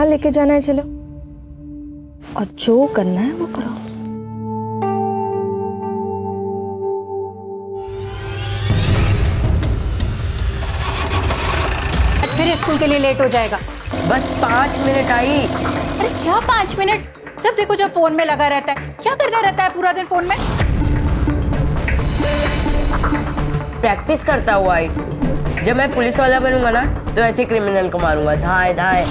लेके जाना है चलो, और जो करना है वो करो। फिर स्कूल के लिए लेट हो जाएगा। बस 5 मिनट आई। अरे क्या 5 मिनट? जब देखो जब फोन में लगा रहता है। क्या करता रहता है पूरा दिन फोन में? प्रैक्टिस करता हुआ आई। जब मैं पुलिस वाला बनूंगा ना तो ऐसे क्रिमिनल को मारूंगा, धाए धाए।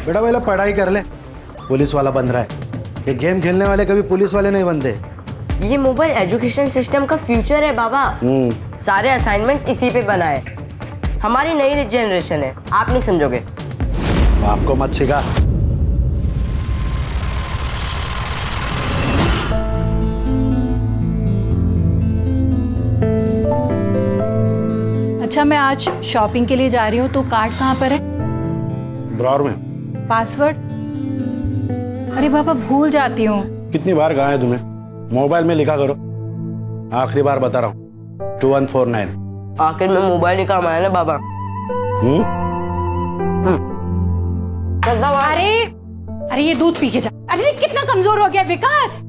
बेटा पहले पढ़ाई कर ले, पुलिस वाला बन रहा है। ये गेम खेलने वाले कभी पुलिस वाले नहीं बनते। ये मोबाइल एजुकेशन सिस्टम का फ्यूचर है बाबा। सारे असाइनमेंट्स इसी पे बनाए। हमारी नई जनरेशन है, आप नहीं समझोगे। आपको मत सिखा। अच्छा, मैं आज शॉपिंग के लिए जा रही हूँ तो कार्ड कहाँ पर है? ड्रॉअर में। पासवर्ड? अरे बाबा भूल जाती हूँ। कितनी बार कहा है तुम्हें, मोबाइल में लिखा करो। आखिरी बार बता रहा हूँ, 2149। आखिर में मोबाइल ही काम आया ना बाबा। अरे ये दूध पी के जा। अरे कितना कमजोर हो गया विकास।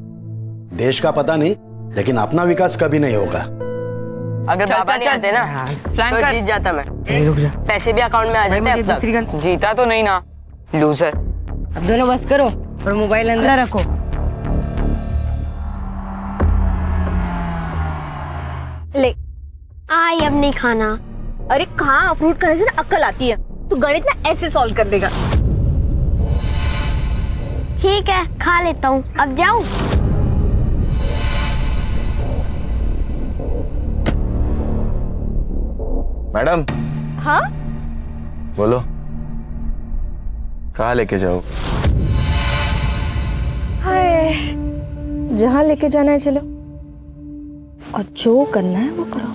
देश का पता नहीं, लेकिन अपना विकास कभी नहीं होगा। अगर बाबा नहीं आते ना तो जीत जाता मैं। रुक जा। पैसे भी अकाउंट में आ जाते अब तक। जीता तो नहीं ना, लूजर। अब दोनों बस करो और मोबाइल अंदर रखो। ले आई, अब नहीं खाना। अरे कहाँ, फ्रूट खाने से ना अक्ल आती है। तू गणित ना ऐसे सॉल्व कर देगा। ठीक है, खा लेता हूँ। अब जाऊँ? मैडम। हाँ बोलो, कहाँ लेके जाओ? हाय, जहाँ लेके जाना है चलो, और जो करना है वो करो।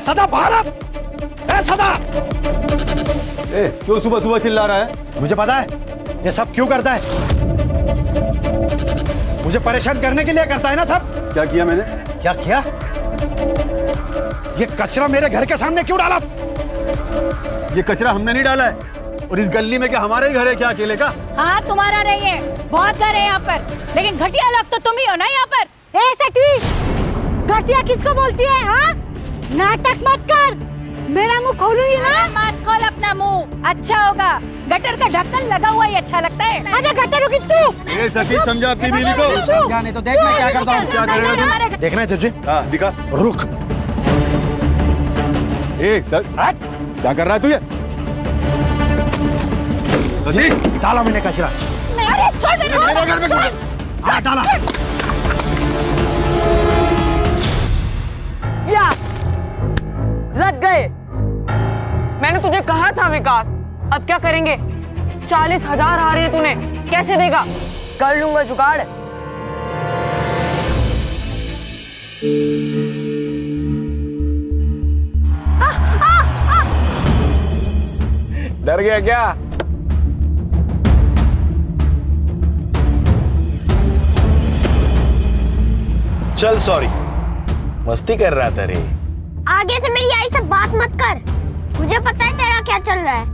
सदा बाहर आ। सदा, क्यों सुबह सुबह चिल्ला रहा है? मुझे पता है ये सब क्यों करता है। मुझे परेशान करने के लिए करता है ना सब। क्या किया मैंने? क्या किया? ये कचरा मेरे घर के सामने क्यों डाला? ये कचरा हमने नहीं डाला है। और इस गली में क्या हमारा ही घर है क्या अकेले का? हाँ तुम्हारा नहीं है, बहुत घर है यहाँ पर, लेकिन घटिया लोग तो तुम ही हो ना यहाँ पर। घटिया किसको बोलती है? हाँ, नाटक मत कर, मेरा मुंह खोलूंगी ना। मत खोल अपना मुंह, अच्छा होगा। गटर का ढक्कन लगा हुआ ही अच्छा लगता है। अरे गटर होगी तू। ए सखी, समझा अपनी बीवी को। समझा नहीं तो देख मैं क्या करता हूँ। क्या करेगा तू? देखना है तुझे? हाँ दिखा। रुक। क्या कर रहा है तू? ये डाला मैंने कचरा। अरे छोड़ मेरे जा डाला। या लग गए। मैंने तुझे कहा था विकास। अब क्या करेंगे? 40,000 आ रहे हैं, तूने कैसे देगा? कर लूंगा जुगाड़। डर गया क्या? चल सॉरी, मस्ती कर रहा था रे। आगे से मेरी आई से बात मत कर, मुझे पता है तेरा क्या चल रहा है।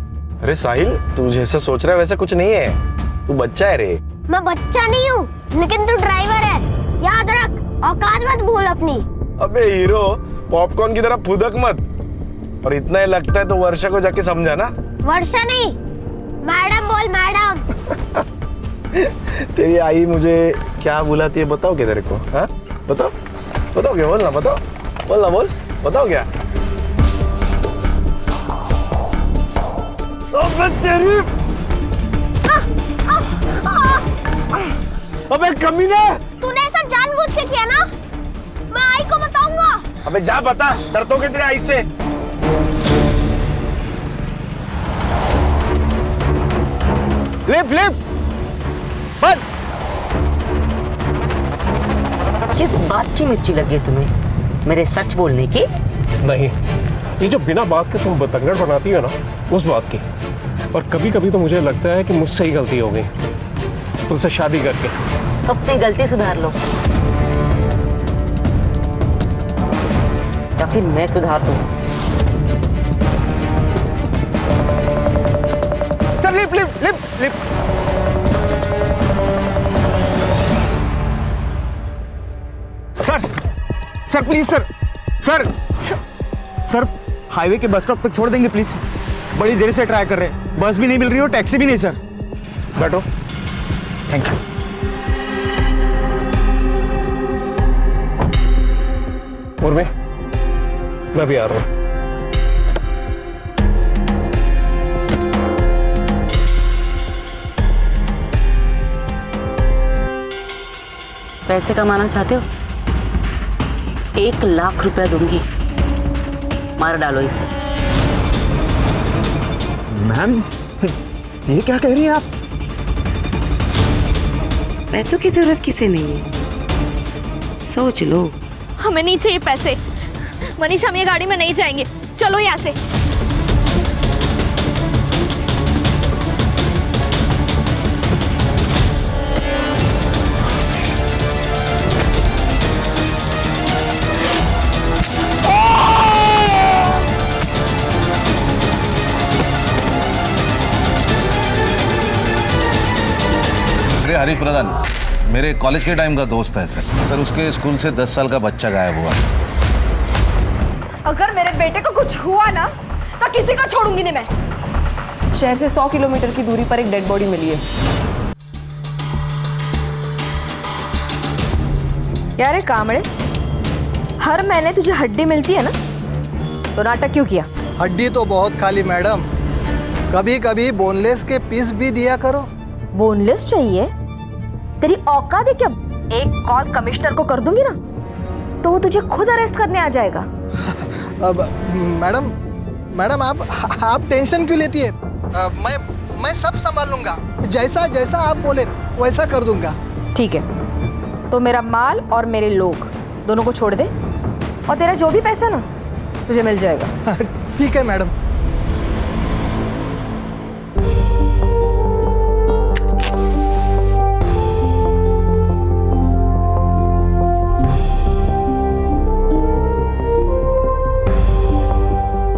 अरे साहिल, तू जैसा सोच रहा है वैसा कुछ नहीं है। तू बच्चा है रे। मैं बच्चा नहीं हूँ, लेकिन तू ड्राइवर है, याद रख। औकात मत भूल अपनी। अबे हीरो, पॉपकॉर्न की तरह फुदक मत। और इतना ही लगता है तो वर्षा को जाके समझा ना। वर्षा नहीं, मैडम बोल, मैडम। तेरी आई मुझे क्या बुलाती है बताओ क्या तेरे को? हाँ बताओ, बताओ क्या? बोल ना, बताओ, बोल ना, बोल, बताओ क्या? तेरी अबे कमीने, तूने ऐसा जानबूझ के किया ना, मैं आई को बताऊंगा। अबे जा बता, डरता हूँ तेरे आई से। लिफ्ट लिफ्ट, बस। किस बात की मिर्ची लगी तुम्हें? मेरे सच बोलने की? नहीं, ये जो बिना बात के तुम बतंगड़ बनाती हो ना, उस बात की। और कभी कभी तो मुझे लगता है कि मुझसे ही गलती हो गई तुमसे शादी करके। अपनी गलती सुधार लो या फिर मैं सुधार दूं। Sir lift lift lift lift. Sir sir please sir sir sir highway के बस स्टॉप तक छोड़ देंगे प्लीज। बड़ी देर से ट्राई कर रहे हैं, बस भी नहीं मिल रही और टैक्सी भी नहीं सर। बैठो। Thank you. और मैं भी आ रहा हूँ। पैसे कमाना चाहते हो? 1 लाख रुपया दूंगी, मार डालो इसे। मैम ये क्या कह रही हैं आप? पैसों की जरूरत किसे नहीं है, सोच लो। हमें नहीं चाहिए पैसे। मनीष, हम ये गाड़ी में नहीं जाएंगे, चलो यहाँ से। हरीश प्रधान मेरे कॉलेज के टाइम का दोस्त है सर उसके स्कूल से 10 साल का बच्चा गायब हुआ। अगर मेरे बेटे को कुछ हुआ ना तो किसी को छोड़ूंगी नहीं मैं। शहर से 100 किलोमीटर की दूरी पर एक डेड बॉडी मिली है। यार ये कामड़े, हर महीने तुझे हड्डी मिलती है ना, तो नाटक क्यों किया? हड्डी तो बहुत खाली मैडम, कभी कभी बोनलेस के पीस भी दिया करो। बोनलेस चाहिए? तेरी औकात है क्या? एक कॉल कमिश्नर को कर दूंगी ना तो वो तुझे खुद अरेस्ट करने आ जाएगा। अब मैडम आप टेंशन क्यों लेती है? मैं सब संभाल लूंगा, जैसा जैसा आप बोले वैसा कर दूंगा। ठीक है, तो मेरा माल और मेरे लोग दोनों को छोड़ दे और तेरा जो भी पैसा ना तुझे मिल जाएगा। ठीक है मैडम।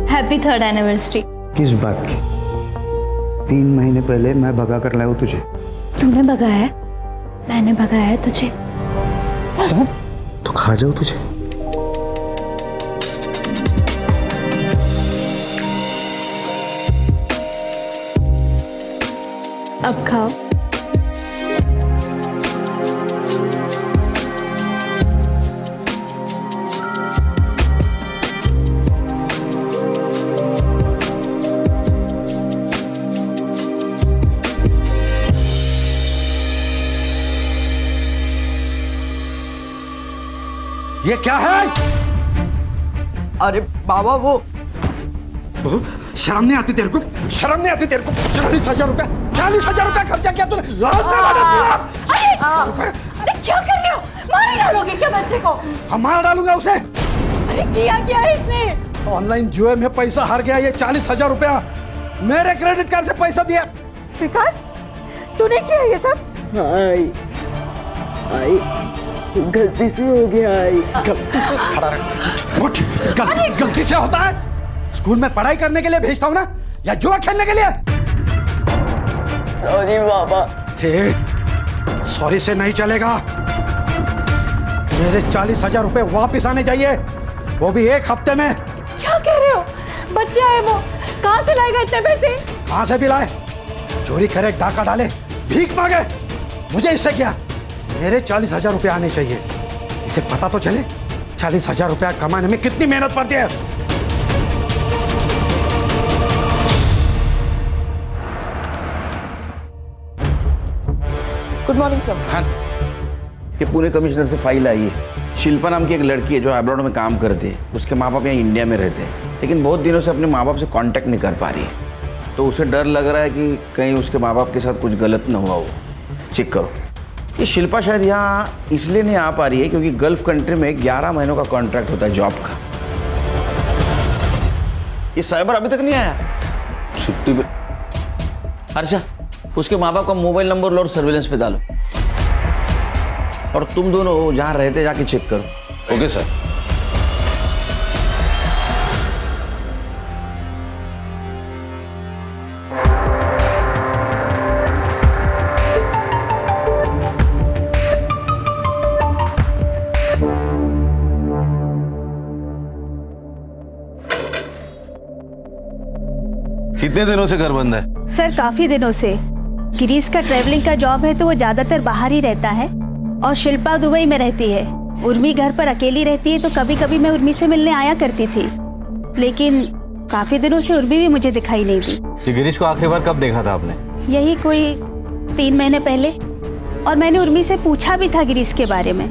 Happy 3rd anniversary. किस बात की? 3 महीने पहले मैं भगा कर लाया हूं तुझे। तूने भगाया है? मैंने भगाया है तुझे? तो खा जाओ तुझे। अब खाओ। ये क्या है? अरे बाबा वो शर्म नहीं आती तेरे को? शर्म नहीं आती तेरे को? 40,000 रुपए 40,000 रुपए खर्चा किया तूने, लाज नहीं लगा? अरे क्या कर रहे हो? मार डालोगे क्या बच्चे को? हम मार डालूंगा उसे। अरे किया क्या है इसने? ऑनलाइन जुए में पैसा हार गया। ये 40,000 रुपया मेरे क्रेडिट कार्ड से पैसा दिया। विकास, तूने किया ये सब? आई गलती से हो गया। गलती से खड़ा रह। उठ। गलती से होता है? स्कूल में पढ़ाई करने के लिए भेजता हूँ ना, या जुआ खेलने के लिए? सॉरी बाबा। सॉरी से नहीं चलेगा। मेरे 40,000 रुपए वापस आने चाहिए, वो भी 1 हफ्ते में। क्या कह रहे हो? बच्चा है वो, कहाँ से लाएगा इतने पैसे? कहाँ से भी लाए? चोरी करे, डाका डाले, भीख मांगे, मुझे इससे क्या? मेरे 40,000 रुपए आने चाहिए। इसे पता तो चले 40,000 रुपया कमाने में कितनी मेहनत पड़ती है। Good morning sir. खान, ये पुणे कमिश्नर से फाइल आई है। शिल्पा नाम की एक लड़की है जो अब्रॉड में काम करती है। उसके माँ बाप यहाँ इंडिया में रहते हैं, लेकिन बहुत दिनों से अपने माँ बाप से कांटेक्ट नहीं कर पा रही है। तो उसे डर लग रहा है कि कहीं उसके माँ बाप के साथ कुछ गलत न हुआ हो। चेक करो। ये शिल्पा शायद यहाँ इसलिए नहीं आ पा रही है क्योंकि गल्फ कंट्री में 11 महीनों का कॉन्ट्रैक्ट होता है जॉब का। ये साइबर अभी तक नहीं आया छुट्टी पे। हर्षा, उसके माँ बाप का मोबाइल नंबर लो और सर्विलेंस पे डालो, और तुम दोनों जहाँ रहते जाके चेक करो। Okay sir. कितने दिनों से घर बंद है? सर काफी दिनों से। गिरीश का ट्रैवलिंग का जॉब है तो वो ज्यादातर बाहर ही रहता है, और शिल्पा दुबई में रहती है। उर्मी घर पर अकेली रहती है, तो कभी कभी मैं उर्मी से मिलने आया करती थी, लेकिन काफी दिनों से उर्मी भी मुझे दिखाई नहीं दी। ये गिरीश को आखिरी बार कब देखा था आपने? यही कोई 3 महीने पहले, और मैंने उर्मी से पूछा भी था गिरीश के बारे में।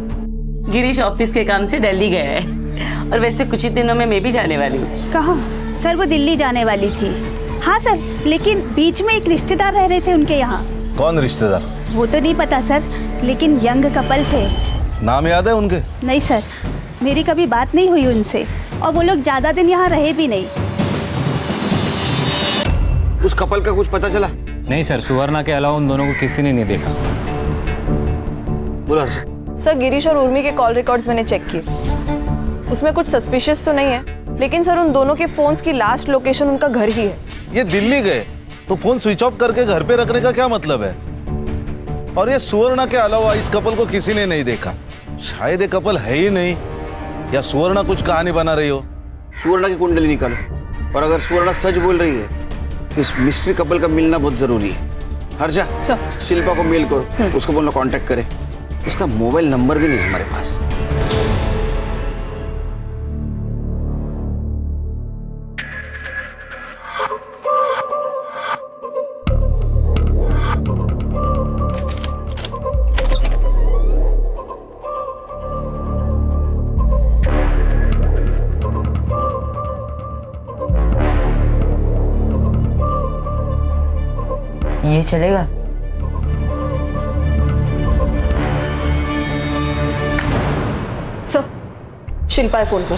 गिरीश ऑफिस के काम से दिल्ली गया है, और वैसे कुछ ही दिनों में मैं भी जाने वाली हूँ। कहाँ? सर वो दिल्ली जाने वाली थी। हाँ सर, लेकिन बीच में एक रिश्तेदार रह रहे थे उनके यहाँ। कौन रिश्तेदार? वो तो नहीं पता सर, लेकिन यंग कपल थे। नाम याद है उनके? नहीं सर, मेरी कभी बात नहीं हुई उनसे, और वो लोग ज्यादा दिन यहाँ रहे भी नहीं। उस कपल का कुछ पता चला? नहीं सर, सुवर्णा के अलावा उन दोनों को किसी ने नहीं देखा। बोलो हर्षा। सर गिरीश और उर्मी के कॉल रिकॉर्ड्स मैंने चेक किए, उसमें कुछ सस्पिशियस तो नहीं है, लेकिन सर उन दोनों के फोन्स की लास्ट लोकेशन उनका घर ही है। ये दिल्ली गए तो फोन स्विच ऑफ करके घर पे रखने का क्या मतलब है? और ये सुवर्णा के अलावा इस कपल को किसी ने नहीं देखा। शायद ये कपल है ही नहीं, या सुवर्णा कुछ कहानी बना रही हो। सुवर्णा की कुंडली निकालो, और अगर सुवर्णा सच बोल रही है, इस मिस्ट्री कपल का मिलना बहुत जरूरी है। हर्षा, शिल्पा को मेल करो, उसको बोलना कांटेक्ट करे। उसका मोबाइल नंबर भी नहीं हमारे पास। ये चलेगा? सर, शिल्पा है फोन पर।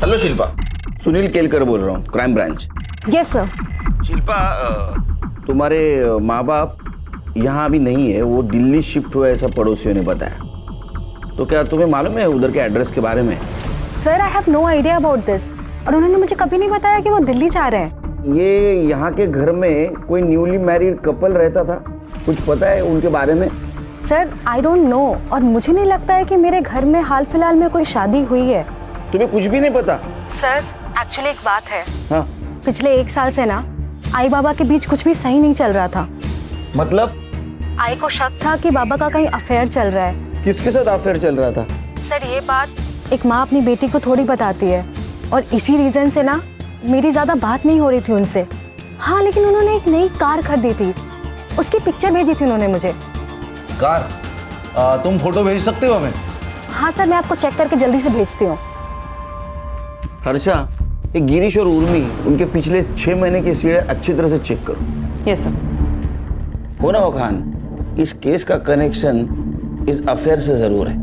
हेलो शिल्पा, सुनील केलकर बोल रहा हूँ, crime branch. Yes sir. Shilpa, तुम्हारे माँ बाप यहाँ अभी नहीं है, वो दिल्ली शिफ्ट हुआ, ऐसा पड़ोसियों ने बताया। तो क्या तुम्हें मालूम है उधर के एड्रेस के बारे में? Sir I have no idea about this, और उन्होंने मुझे कभी नहीं बताया कि वो दिल्ली जा रहे हैं। ये यहाँ के घर में कोई न्यूली मैरिड कपल रहता था, कुछ पता है उनके बारे में? सर आई डोंट नो, और मुझे नहीं लगता है कि मेरे घर में हाल फिलहाल में कोई शादी हुई है। तुम्हें कुछ भी नहीं पता? सर एक्चुअली एक बात है। हाँ? पिछले 1 साल से ना आई बाबा के बीच कुछ भी सही नहीं चल रहा था। मतलब? आई को शक था कि बाबा का कहीं अफेयर चल रहा है। किसके साथ अफेयर चल रहा था? सर ये बात एक माँ अपनी बेटी को थोड़ी बताती है, और इसी रीजन से ना मेरी ज्यादा बात नहीं हो रही थी उनसे। हाँ, लेकिन उन्होंने एक नई कार खरीदी थी, उसकी पिक्चर भेजी थी उन्होंने मुझे। कार? तुम फोटो भेज सकते हो हमें? हाँ सर, मैं आपको चेक करके जल्दी से भेजती हूँ। हर्षा, ये गिरीश और उर्मी, उनके पिछले 6 महीने की सीढ़ी अच्छी तरह से चेक करो। Yes sir. हो ना हो खान, इस केस का कनेक्शन इस अफेयर से जरूर है।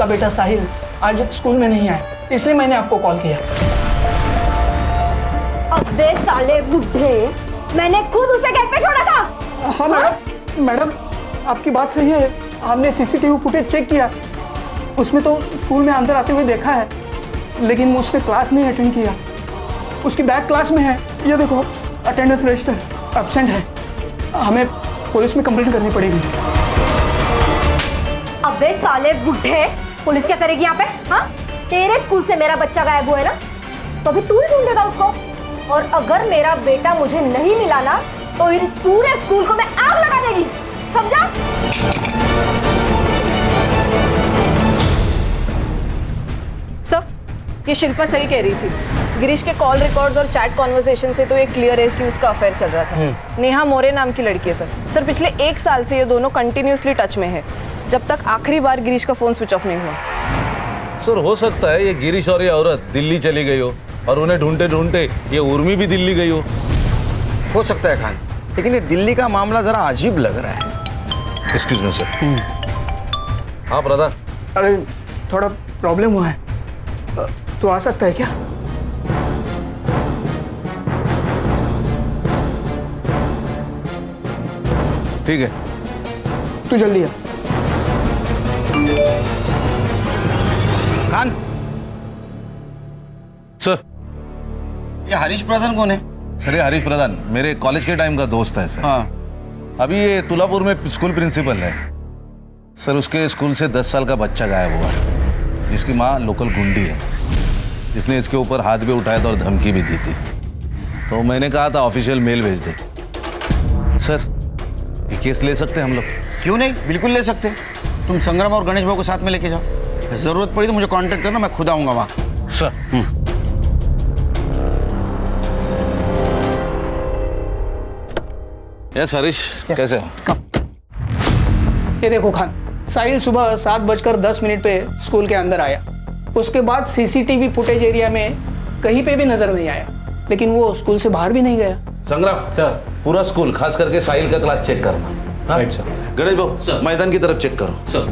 बेटा साहिल आज स्कूल में नहीं आया, इसलिए मैंने आपको कॉल किया। अबे साले बुढ़े, मैंने खुद उसे घर पे छोड़ा था। हाँ मैडम आपकी बात सही है, हमने सीसीटीवी फुटेज चेक किया, उसमें तो स्कूल में अंदर आते हुए देखा है, लेकिन उसने क्लास नहीं अटेंड किया। उसकी बैग क्लास में है, ये देखो अटेंडेंस रजिस्टर एब्सेंट है। हमें पुलिस में कंप्लेंट करनी पड़ेगी। अबे साले बुढ़े, पुलिस क्या करेगी यहाँ पे? हाँ, तेरे स्कूल से मेरा बच्चा गायब हुआ है ना, तो अभी तू ही ढूंढेगा उसको। और अगर मेरा बेटा मुझे नहीं मिला ना, तो इस पूरे स्कूल को मैं आग लगा देगी, समझा? सर, ये शिल्पा सही कह रही थी। गिरीश के कॉल रिकॉर्ड्स और चैट कॉन्वर्सेशन से तो ये क्लियर है कि उसका अफेयर चल रहा था। नेहा मोरे नाम की लड़की है सर। पिछले 1 साल से ये दोनों कंटिन्यूसली टच में है, जब तक आखिरी बार गिरीश का फोन स्विच ऑफ नहीं हुआ। सर हो सकता है ये गिरीश और ये औरत दिल्ली चली गई हो और उन्हें ढूंढते ढूंढते ये उर्मी भी दिल्ली गई हो सकता है खान, लेकिन ये दिल्ली का मामला जरा अजीब लग रहा है। Excuse me sir. हाँ ब्रदर। अरे थोड़ा प्रॉब्लम हुआ है, तो आ सकता है क्या? ठीक है, तू जल्दी आ। खान सर। ये हरीश प्रधान कौन है? सर ये हरीश प्रधान मेरे कॉलेज के टाइम का दोस्त है सर। हाँ। अभी ये तुलापुर में स्कूल प्रिंसिपल है सर। उसके स्कूल से 10 साल का बच्चा गायब हुआ है, जिसकी माँ लोकल गुंडी है, जिसने इसके ऊपर हाथ भी उठाया था और धमकी भी दी थी। तो मैंने कहा था ऑफिशियल मेल भेज दे। सर ये केस ले सकते हैं हम लोग? क्यों नहीं, बिल्कुल ले सकते। तुम संग्राम और गणेश भाई को साथ में लेके जाओ, जरूरत पड़ी तो मुझे कांटेक्ट करना, मैं खुद आऊंगा वहाँ। सर। यस हरीश, कैसे हो? ये देखो खान, साहिल सुबह 7:10 पे स्कूल के अंदर आया। उसके बाद सीसीटीवी फुटेज एरिया में कहीं पे भी नजर नहीं आया, लेकिन वो स्कूल से बाहर भी नहीं गया। संग्राम सर। पूरा स्कूल खास करके साहिल का क्लास चेक करना। हाँ? Right sir. गणेश भाऊ मैदान की तरफ चेक करो। सर।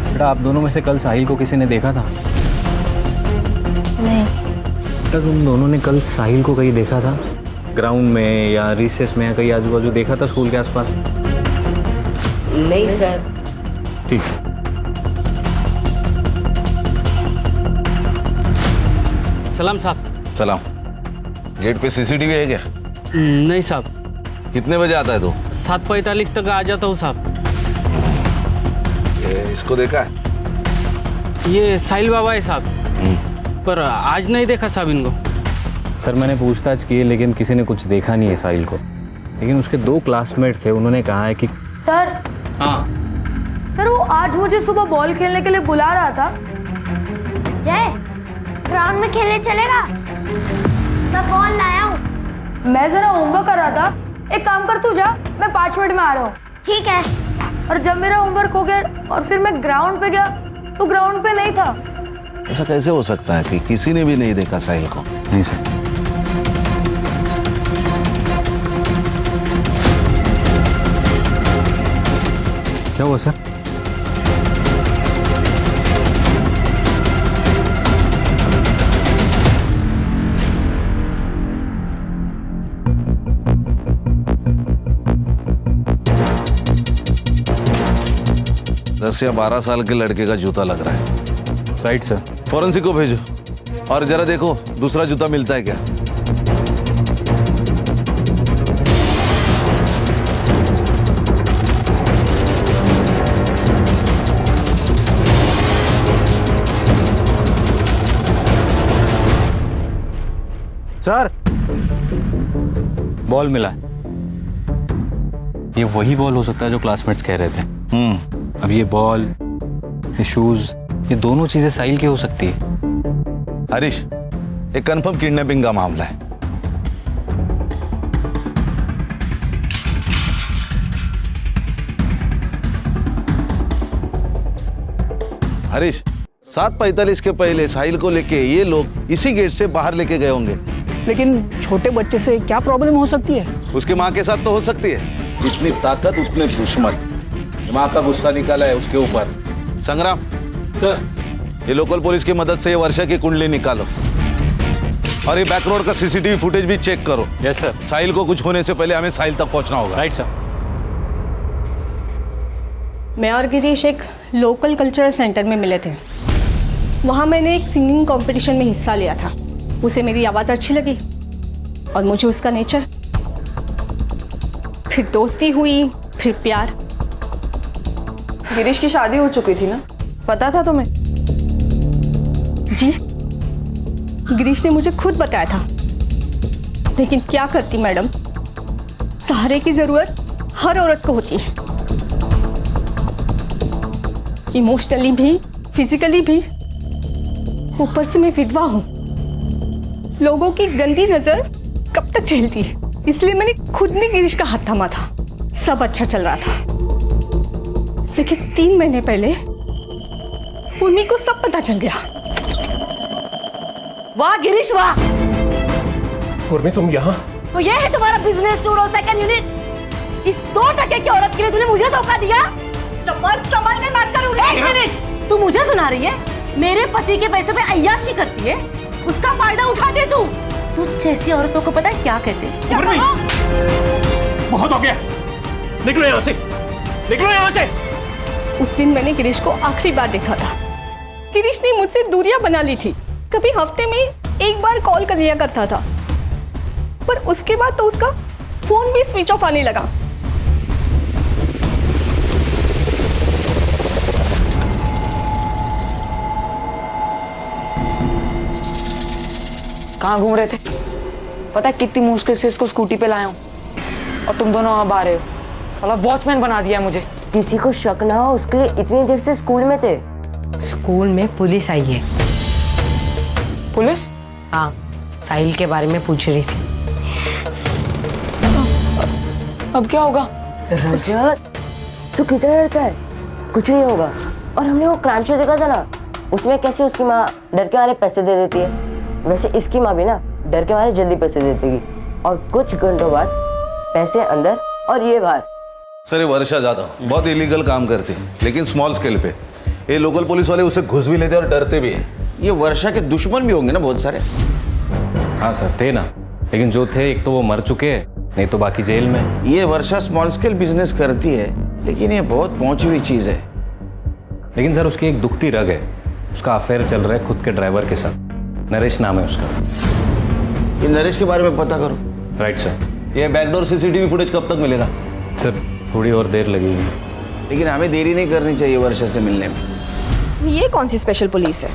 बेटा आप दोनों में से कल साहिल को किसी ने देखा था? नहीं। बेटा तुम दोनों ने कल साहिल को कहीं देखा था? ग्राउंड में या रिसेस में या कहीं आजू बाजू देखा था स्कूल के आसपास? नहीं सर। ठीक। सलाम साहब। सलाम। गेट पे सीसीटीवी है क्या? नहीं साहब। कितने बजे आता है तू? 7:45 तक आ जाता हूँ साहब। इसको देखा है? ये साहिल बाबा है साहब, पर आज नहीं देखा साहब इनको। सर मैंने पूछताछ की लेकिन किसी ने कुछ देखा नहीं है साहिल को, लेकिन उसके 2 क्लासमेट थे, उन्होंने कहा है कि सर। हाँ सर वो आज मुझे सुबह बॉल खेलने के लिए बुला रहा था। जय, ग्राउंड में खेलने चलेगा? मैं बॉल लाया हूँ। मैं जरा होमवर्क कर रहा था, एक काम कर तू जा, मैं 5 मिनट में आ रहा हूँ। ठीक है। और जब मेरा होमवर्क हो गया और फिर मैं ग्राउंड पे गया तो ग्राउंड पे नहीं था। ऐसा कैसे हो सकता है कि किसी ने भी नहीं देखा साहिल को? नहीं सर। क्या हुआ सर? दस या 12 साल के लड़के का जूता लग रहा है। Right sir. फॉरेंसिक को भेजो और जरा देखो दूसरा जूता मिलता है क्या। सर बॉल मिला है। ये वही बॉल हो सकता है जो क्लासमेट्स कह रहे थे। अब ये बॉल, ये शूज, ये दोनों चीजें साहिल की हो सकती है। हरीश, एक कंफर्म किडनैपिंग का मामला है। हरीश, 7:45 के पहले साहिल को लेके ये लोग इसी गेट से बाहर लेके गए होंगे। लेकिन छोटे बच्चे से क्या प्रॉब्लम हो सकती है? उसके माँ के साथ तो हो सकती है। जितनी ताकत उतने दुश्मन। माँ का गुस्सा निकाला है उसके ऊपर। संग्राम सर, ये लोकल पुलिस की मदद से ये वर्षा की कुंडली निकालो और ये बैक रोड का सीसीटीवी फुटेज भी चेक करो। Yes sir. साहिल को कुछ होने से पहले हमें साहिल तक पहुंचना होगा। Right sir. मैं और गिरीश एक लोकल कल्चरल सेंटर में मिले थे। वहाँ मैंने एक सिंगिंग कंपटीशन में हिस्सा लिया था। उसे मेरी आवाज़ अच्छी लगी और मुझे उसका नेचर। फिर दोस्ती हुई, फिर प्यार। गिरीश की शादी हो चुकी थी ना, पता था तुम्हें? जी, गिरीश ने मुझे खुद बताया था। लेकिन क्या करती मैडम, सहारे की जरूरत हर औरत को होती है, इमोशनली भी, फिजिकली भी। ऊपर से मैं विधवा हूं। लोगों की गंदी नजर कब तक झेलती है, इसलिए मैंने खुद ने गिरीश का हाथ थामा था। सब अच्छा चल रहा था, लेकिन 3 महीने पहले उर्मी को सब पता चल गया। वाह गिरीश वाह, उर्मी तुम यहाँ? तो ये है तुम्हारा बिजनेस टूर और सेकंड यूनिट। इस 2 टके की औरत के लिए तूने मुझे धोखा दिया। संभल के बात करूँ। 1 मिनट, तू मुझे सुना रही है? मेरे पति के पैसे पे अय्याशी करती है, उसका फायदा उठाती है तू। जैसी औरतों को पता है क्या कहते हैं? उर्मी, बहुत हो गया, निकलो यहाँ से, निकलो यहाँ से। उस दिन मैंने गिरीश को आखिरी बार देखा था। गिरीश ने मुझसे दूरियां बना ली थी। कभी हफ्ते में 1 बार कॉल कर लिया करता था, पर उसके बाद तो उसका फोन भी स्विच ऑफ आने लगा। कहाँ घूम रहे थे? पता है कितनी मुश्किल से इसको स्कूटी पे लाया हूँ, और तुम दोनों अब आ रहे हो। साला वॉचमैन बना दिया मुझे। किसी को शक ना हो उसके लिए इतनी देर से स्कूल में थे। स्कूल में पुलिस आई है। पुलिस? हाँ, साहिल के बारे में पूछ रही थी। अब क्या होगा? रजत, तू कितना डरता है? कुछ नहीं होगा। और हमने वो क्राइम शो देखा था ना, उसमें कैसे उसकी माँ डर के मारे पैसे दे देती है, वैसे इसकी माँ भी ना डर के मारे जल्दी पैसे दे देगी, और कुछ घंटों बाद पैसे अंदर और ये बाहर। सर, ये वर्षा ज्यादा बहुत इलीगल काम करती है, लेकिन स्मॉल स्केल पे। ये लोकल पुलिस वाले उसे घुस भी लेते और डरते भी हैं। ये वर्षा के दुश्मन भी होंगे ना बहुत सारे। हाँ सर, थे ना, लेकिन जो थे एक तो वो मर चुके हैं, नहीं तो बाकी जेल में। ये वर्षा स्मॉल स्केल बिजनेस करती है, लेकिन ये बहुत पहुंची हुई चीज है। लेकिन सर उसकी एक दुखती रग है, उसका अफेयर चल रहा है खुद के ड्राइवर के साथ। नरेश नाम है उसका। ये नरेश के बारे में पता करो। Right sir. ये बैकडोर सीसीटीवी फुटेज कब तक मिलेगा? सर थोड़ी और देर लगेगी, लेकिन हमें देरी नहीं करनी चाहिए वर्षा से मिलने में। ये कौन सी स्पेशल पुलिस है?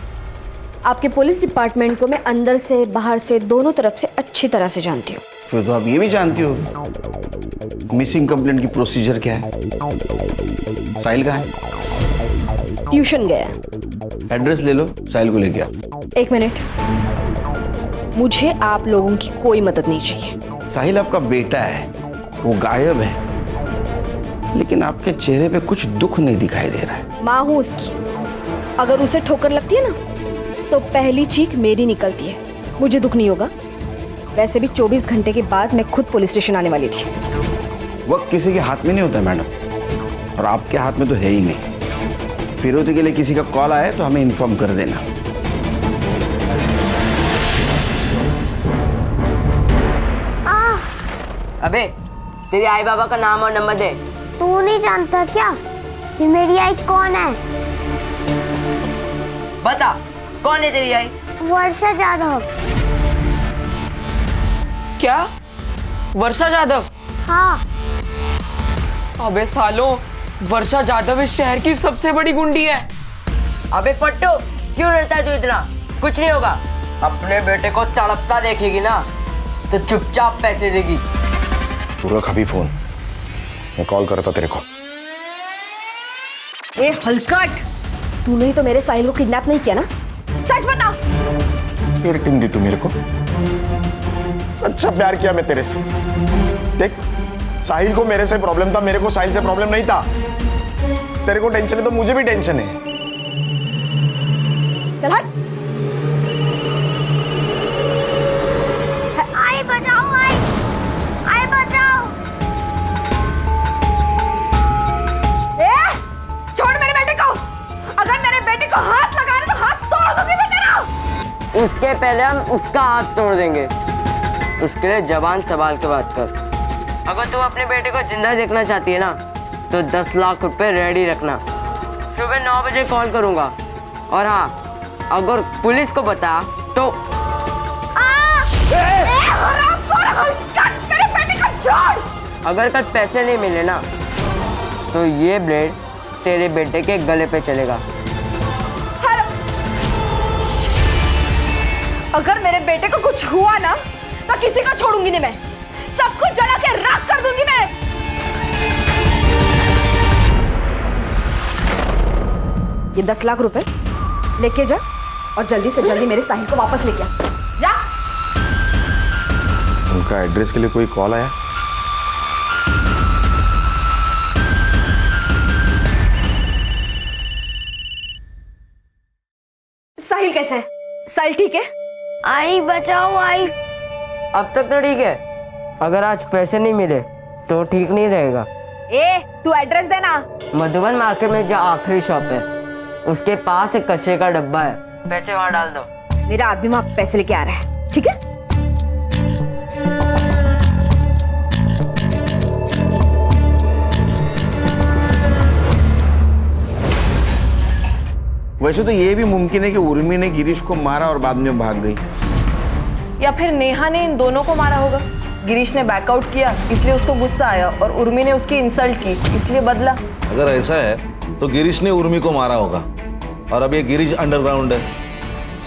आपके पुलिस डिपार्टमेंट को मैं अंदर से बाहर से दोनों तरफ से अच्छी तरह से जानती हूँ। फिर तो आप ये भी जानती हो मिसिंग कंप्लेंट की प्रोसीजर क्या है। साहिल कहाँ है? ट्यूशन गया है। एड्रेस ले लो, साहिल को लेके आओ। 1 मिनट, मुझे आप लोगों की कोई मदद नहीं चाहिए। साहिल आपका बेटा है, वो गायब है, लेकिन आपके चेहरे पे कुछ दुख नहीं दिखाई दे रहा है। माँ हूँ उसकी, अगर उसे ठोकर लगती है ना तो पहली चीख मेरी निकलती है, मुझे दुख नहीं होगा। वैसे भी 24 घंटे के बाद मैं खुद पुलिस स्टेशन आने वाली थी। वक्त किसी के हाथ में नहीं होता मैडम, और आपके हाथ में तो है ही नहीं। फिरौती के लिए किसी का कॉल आए तो हमें इन्फॉर्म कर देना। अबे, तेरे आई बाबा का नाम और नंबर दे। तू नहीं जानता क्या कि मेरी आई कौन है? बता, कौन है तेरी आई? वर्षा जाधव। क्या? वर्षा जाधव? हाँ। अबे सालों, वर्षा जाधव इस शहर की सबसे बड़ी गुंडी है। अबे पट्टू, क्यों डरता है तू इतना? कुछ नहीं होगा। अपने बेटे को तड़पता देखेगी ना तो चुपचाप पैसे देगी। तू रख अभी फोन, मैं कॉल करता तेरे को। ए हलकट, तूने ही तो मेरे साहिल को किडनैप नहीं किया ना? सच बता। फिर टिन दी तू मेरे को। सच्चा प्यार किया मैं तेरे से। देख, साहिल को मेरे से प्रॉब्लम था, मेरे को साहिल से प्रॉब्लम नहीं था। तेरे को टेंशन है तो मुझे भी टेंशन है। चल हट। आई बचाओ, आई बचाओ। ए उसके पहले हम उसका हाथ तोड़ देंगे। उसके लिए जबान संभाल के बात कर। अगर तू अपने बेटे को जिंदा देखना चाहती है ना, तो 10 लाख रुपए रेडी रखना। सुबह 9 बजे कॉल करूंगा। और हाँ, अगर पुलिस को बता तो मेरे बेटे का छोड़। अगर कल पैसे नहीं मिले ना, तो ये ब्लेड तेरे बेटे के गले पे चलेगा। अगर मेरे बेटे को कुछ हुआ ना, तो किसी को छोड़ूंगी नहीं मैं। सब कुछ जला के राख कर दूंगी मैं। ये 10 लाख रुपए लेके जा और जल्दी से जल्दी मेरे साहिल को वापस लेके आ। जा। उनका एड्रेस के लिए कोई कॉल आया? साहिल कैसा है? साहिल ठीक है? आई बचाओ आई। अब तक तो ठीक है। अगर आज पैसे नहीं मिले तो ठीक नहीं रहेगा। ए, तू एड्रेस देना। मधुबन मार्केट में जो आखिरी शॉप है, उसके पास एक कचरे का डब्बा है, पैसे वहां डाल दो। मेरा आदमी वहां पैसे लेके आ रहा है, ठीक है? वैसे तो ये भी मुमकिन है कि उर्मी ने गिरीश को मारा और बाद में भाग गई, या फिर नेहा ने इन दोनों को मारा होगा। गिरीश ने बैकआउट किया इसलिए उसको गुस्सा आया, और उर्मी ने उसकी इंसल्ट की इसलिए बदला। अगर ऐसा है तो गिरीश ने उर्मी को मारा होगा, और अब ये गिरीश अंडरग्राउंड है।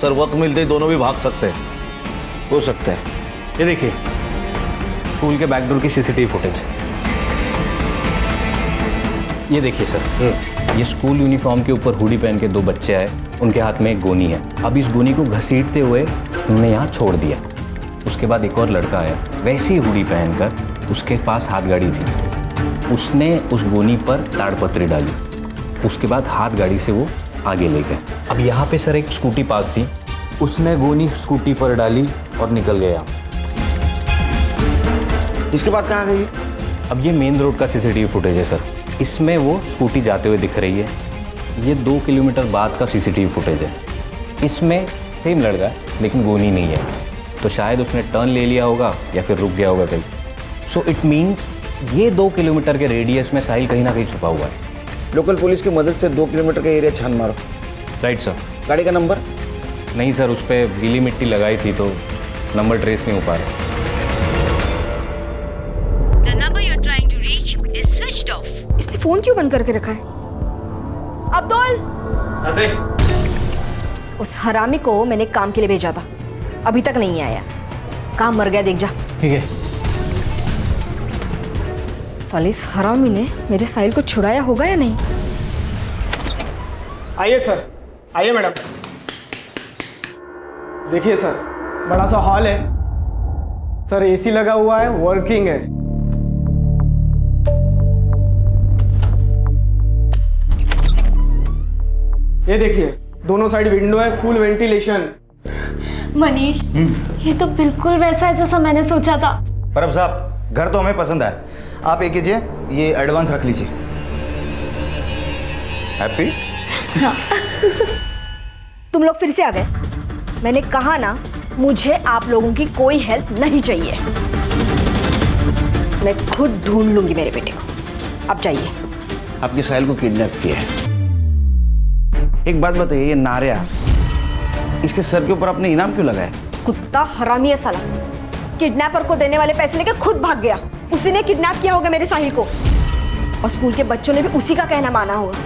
सर, वक्त मिलते ही दोनों भी भाग सकते हैं। हो सकता है। ये देखिए, स्कूल के बैकडोर की सीसीटीवी फुटेज। ये देखिए सर, ये स्कूल यूनिफॉर्म के ऊपर हुडी पहन के 2 बच्चे आए, उनके हाथ में एक गोनी है। अब इस गोनी को घसीटते हुए उन्होंने यहाँ छोड़ दिया। उसके बाद एक और लड़का आया, वैसी हुडी पहनकर, उसके पास हाथ गाड़ी थी। उसने उस गोनी पर ताड़पत्री डाली, उसके बाद हाथ गाड़ी से वो आगे ले गए। अब यहाँ पे सर एक स्कूटी पार्क थी, उसने गोनी स्कूटी पर डाली और निकल गया। इसके बाद कहाँ गई? अब ये मेन रोड का सीसीटीवी फुटेज है सर, इसमें वो स्कूटी जाते हुए दिख रही है। ये 2 किलोमीटर बाद का सीसीटीवी फुटेज है, इसमें सेम लड़का है लेकिन गोनी नहीं है, तो शायद उसने टर्न ले लिया होगा या फिर रुक गया होगा कहीं। सो इट मीन्स ये 2 किलोमीटर के रेडियस में साहिल कहीं ना कहीं छुपा हुआ है। लोकल पुलिस की मदद से 2 किलोमीटर का एरिया छान मारो। Right sir. गाड़ी का नंबर? नहीं सर, उस पर गीली मिट्टी लगाई थी तो नंबर ट्रेस नहीं हो पा रहा। इसने फोन क्यों बंद करके रखा है? अब्दुल, उस हरामी को मैंने काम के लिए भेजा था, अभी तक नहीं आया। काम मर गया, देख जा। ठीक है। साले इस हरामी ने मेरे साहिल को छुड़ाया होगा या नहीं? आइए सर, आइए मैडम। देखिए सर, बड़ा सा हॉल है सर, एसी लगा हुआ है, वर्किंग है। ये देखिए, दोनों साइड विंडो है, फुल वेंटिलेशन। मनीष, ये तो बिल्कुल वैसा है जैसा मैंने सोचा था। परब साहब, घर तो हमें पसंद आया। आप एक कीजिए, ये एडवांस रख लीजिए। हैप्पी? तुम लोग फिर से आ गए। मैंने कहा ना, मुझे आप लोगों की कोई हेल्प नहीं चाहिए। मैं खुद ढूंढ लूंगी मेरे बेटे को। अब जाइए। आपके साहिल को किडनैप किया है। एक बात बताइए, ये नारिया, इसके सर के ऊपर आपने इनाम क्यों लगाया? कुत्ता हरामी है साला। किडनैपर को देने वाले पैसे लेके खुद भाग गया। उसी ने किडनैप किया होगा मेरे साहिल को, और स्कूल के बच्चों ने भी उसी का कहना माना होगा।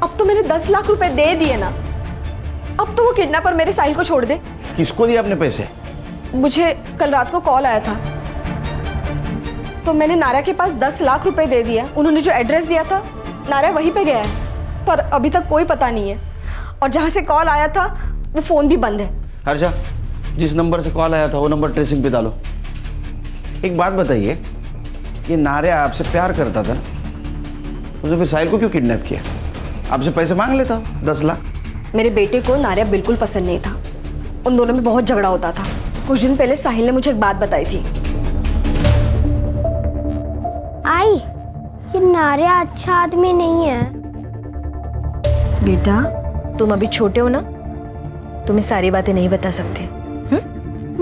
अब तो मैंने 10 लाख रुपए दे दिए ना, अब तो वो किडनैपर मेरे साहिल को छोड़ दे। किसको दिए आपने पैसे? मुझे कल रात को कॉल आया था, तो मैंने नारा के पास 10 लाख रुपए दे दिया। उन्होंने जो एड्रेस दिया था, नारा वहीं पे गया है, पर अभी तक कोई पता नहीं है। और जहाँ से कॉल आया था वो फ़ोन भी बंद है। हर्षा, जिस नंबर से कॉल आया था वो नंबर ट्रेसिंग पे डालो। एक बात बताइए, ये नारिया आपसे प्यार करता था, उसने फिर साहिल को क्यों किडनैप किया? आपसे पैसे मांग लेता 10 लाख। मेरे बेटे को नारिया बिल्कुल पसंद नहीं था, उन दोनों में बहुत झगड़ा होता था। कुछ दिन पहले साहिल ने मुझे एक बात बताई थी। आई, ये नारिया अच्छा आदमी नहीं है। बेटा, तुम अभी छोटे हो ना, तुम्हें सारी बातें नहीं बता सकती।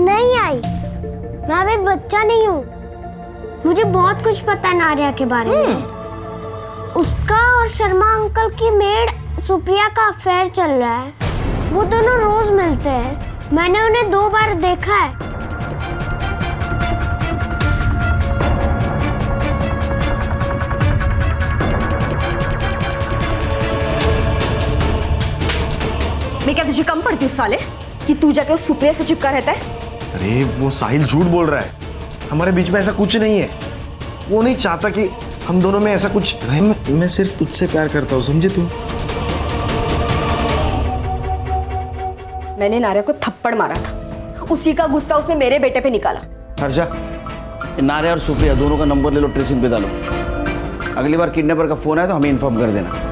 नहीं आई, मैं अभी बच्चा नहीं हूँ। मुझे बहुत कुछ पता है नारिया के बारे में। उसका और शर्मा अंकल की मेड सुप्रिया का अफेयर चल रहा है। वो दोनों रोज मिलते हैं। मैंने उन्हें 2 बार देखा है। मैं क्या तुझे कम पड़ती हूँ साले कि तू जाके उस सुप्रिया से चिपका रहता है? अरे वो साहिल झूठ बोल रहा है, हमारे बीच में ऐसा कुछ नहीं है। वो नहीं चाहता कि हम दोनों में ऐसा कुछ रहे। मैं सिर्फ तुझसे प्यार करता हूँ, समझे तू? मैंने नारिया को थप्पड़ मारा था, उसी का गुस्सा उसने मेरे बेटे पे निकाला। हर्षा, नारे और सुप्रिया दोनों का नंबर ले लो, ट्रेसिंग पे डालो। अगली बार किडनैपर का फोन आए तो हमें इन्फॉर्म कर देना।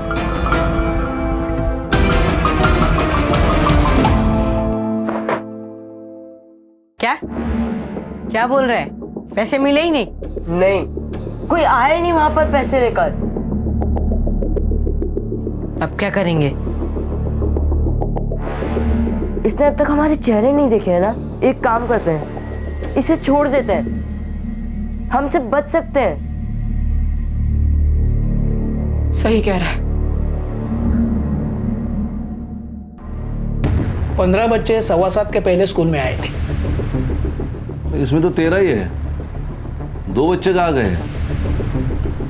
क्या बोल रहे हैं? पैसे मिले ही नहीं? नहीं, कोई आया ही नहीं वहां पर पैसे लेकर। अब क्या करेंगे? इसने अब तक हमारे चेहरे नहीं देखे हैं ना। एक काम करते हैं, इसे छोड़ देते हैं, हमसे बच सकते हैं। सही कह रहा है। 15 बच्चे 7:15 के पहले स्कूल में आए थे। इसमें तो 13 ही है, 2 बच्चे कहाँ गए?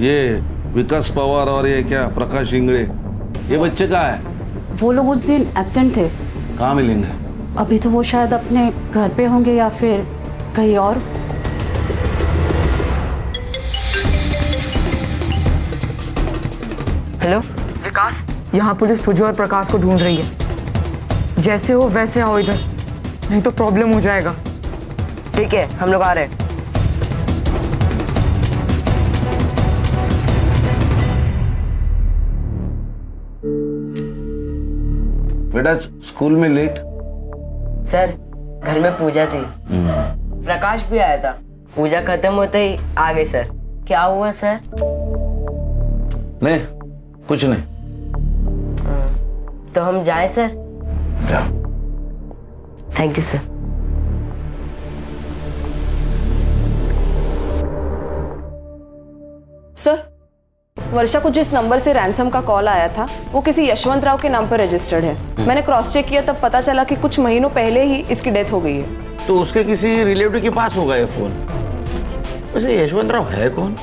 ये विकास पवार और ये क्या प्रकाश इंगड़े, ये बच्चे कहाँ है? वो लोग उस दिन एब्सेंट थे। कहाँ मिलेंगे? अभी तो वो शायद अपने घर पे होंगे या फिर कहीं और। हेलो विकास, यहाँ पुलिस तुझे और प्रकाश को ढूंढ रही है। जैसे हो वैसे आओ इधर, नहीं तो प्रॉब्लम हो जाएगा। ठीक है, हम लोग आ रहे हैं। बेटा स्कूल में लेट? सर घर में पूजा थी, प्रकाश भी आया था। पूजा खत्म होते ही आ गए सर। क्या हुआ सर? नहीं कुछ नहीं। तो हम जाएं सर? जाओ। Thank you sir. सर, वर्षा को जिस नंबर से रैंसम का कॉल आया था वो किसी यशवंत राव के नाम पर रजिस्टर्ड है। मैंने क्रॉस चेक किया, तब पता चला कि कुछ महीनों पहले ही इसकी डेथ हो गई है। तो उसके किसी रिलेटिव के पास होगा ये फोन। वैसे यशवंत राव है कौन?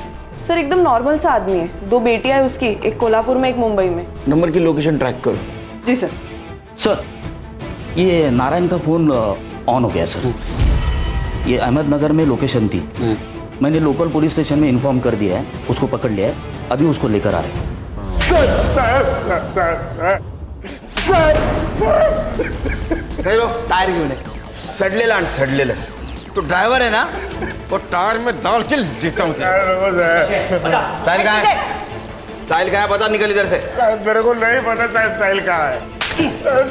सर एकदम नॉर्मल सा आदमी है। 2 बेटियां है उसकी, एक कोल्हापुर में, एक मुंबई में। नंबर की लोकेशन ट्रैक करो। जी सर। सर ये नारायण का फोन ऑन हो गया सर। ये अहमदनगर में लोकेशन थी, मैंने लोकल पुलिस स्टेशन में इन्फॉर्म कर दिया है, उसको पकड़ लिया है, अभी उसको लेकर आ रहे हैं। टायर क्यों नहीं? सडलेला सडलेला। तो ड्राइवर है ना, वो टायर में डाल के देता हूँ। साहिल कहाँ है? साहिल कहाँ है? पता, निकल इधर से। मेरे को नहीं पता साहब साहिल कहाँ है। साहब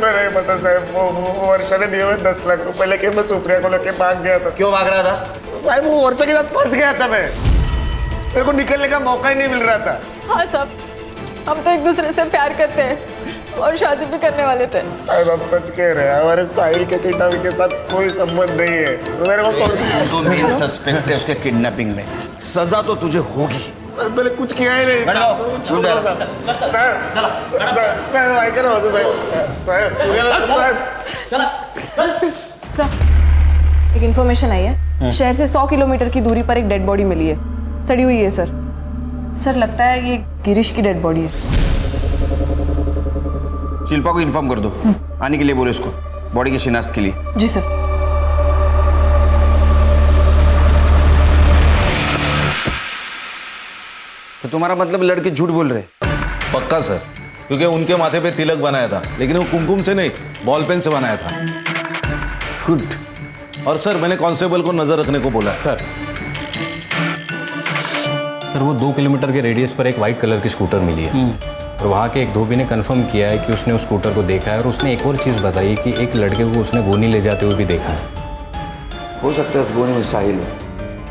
मेरे नहीं पता साहब। वो वर्षा ने दिए हुए 10 लाख रुपए लेके मैं सुप्रिया को लेके भाग गया था। क्यों भाग रहा था? साहब वो वर्षा के साथ फंस गया था मैं। मेरे को निकलने का मौका ही नहीं मिल रहा था। हाँ साहब, हम तो एक दूसरे से प्यार करते हैं और शादी भी करने वाले थे। साहब आप सच कह रहे हैं, हमारे साहिल के किडनैपिंग के साथ कोई संबंध नहीं है। मेरे को तो मेन सस्पेक्ट है उसके किडनैपिंग में। सजा तो तुझे होगी। मैंने कुछ किया ही नहीं। सर, एक इन्फॉर्मेशन आई है, शहर से 100 किलोमीटर की दूरी पर एक डेड बॉडी मिली है, सड़ी हुई है सर। सर लगता है ये गिरीश की डेड बॉडी है। शिल्पा को इन्फॉर्म कर दो, आने के लिए बोलो इसको, बॉडी की शिनाख्त के लिए। जी सर। तो तुम्हारा मतलब लड़के झूठ बोल रहे? पक्का सर, क्योंकि उनके माथे पे तिलक बनाया था, लेकिन वो कुमकुम से नहीं, बॉल पेन से बनाया था। गुड। और सर मैंने कांस्टेबल को नजर रखने को बोला। सर वो 2 किलोमीटर के रेडियस पर एक वाइट कलर की स्कूटर मिली है और वहाँ के एक धोबी ने कंफर्म किया है कि उसने उस स्कूटर को देखा है और उसने एक और चीज़ बताई कि एक लड़के को उसने गोनी ले जाते हुए भी देखा है। हो सकता है उस गोनी में साहिल हो।